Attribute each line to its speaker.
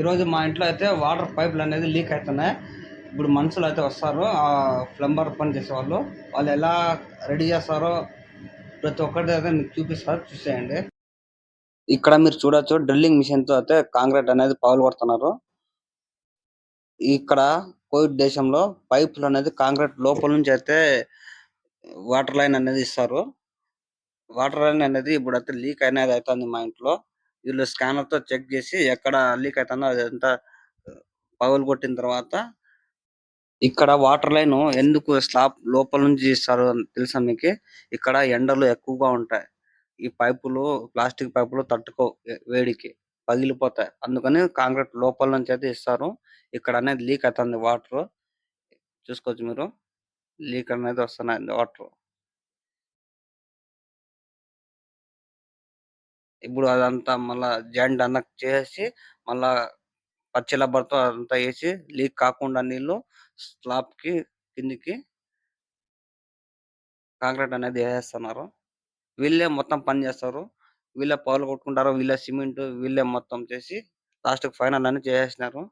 Speaker 1: ఈరోజు మా ఇంట్లో అయితే వాటర్ పైపులు అనేది లీక్ అవుతున్నాయి. ఇప్పుడు మనుషులు అయితే వస్తారు, ఆ ప్లంబర్ పని చేసేవాళ్ళు. వాళ్ళు ఎలా రెడీ చేస్తారో ప్రతి ఒక్కటి అయితే మీకు చూపిస్తారు, చూసేయండి. ఇక్కడ మీరు చూడొచ్చు, డ్రిల్లింగ్ మిషన్ తో అయితే కాంక్రీట్ అనేది పగలు కొడుతున్నారు. ఇక్కడ కోవిడ్ దేశంలో పైపులు అనేది కాంక్రీట్ లోపల నుంచి అయితే వాటర్ లైన్ అనేది ఇస్తారు. వాటర్ లైన్ అనేది ఇప్పుడైతే లీక్ అనేది అవుతుంది మా ఇంట్లో. వీళ్ళు స్కానర్ తో చెక్ చేసి ఎక్కడ లీక్ అవుతుందో అదంతా పగలు కొట్టిన తర్వాత, ఇక్కడ వాటర్ లైన్ ఎందుకు స్లాబ్ లోపల నుంచి ఇస్తారు అని తెలుసా మీకు? ఇక్కడ ఎండలు ఎక్కువగా ఉంటాయి. ఈ పైపులు, ప్లాస్టిక్ పైపులు తట్టుకో వేడికి పగిలిపోతాయి. అందుకని కాంక్రీట్ లోపల నుంచి అయితే ఇస్తారు. ఇక్కడ అనేది లీక్ అవుతుంది వాటర్. చూసుకోవచ్చు మీరు, లీక్ అనేది వస్తున్నాయి వాటర్. ఇప్పుడు అదంతా మళ్ళా జాయింట్ అన్న చేసి, మళ్ళా పచ్చి రబ్బర్‌తో అదంతా ఏసి లీక్ కాకుండా నీళ్లు స్లాబ్‌కి కిందకి కాంక్రీట్ అనేది ఏసేస్తున్నారు. వీళ్ళే మొత్తం పని చేస్తారు. వీళ్ళే పగలు కొట్టుకుంటారు. వీళ్ళే సిమెంట్ వీళ్ళే మొత్తం చేసి లాస్ట్‌కి ఫైనల్ అని చేసేసినారు.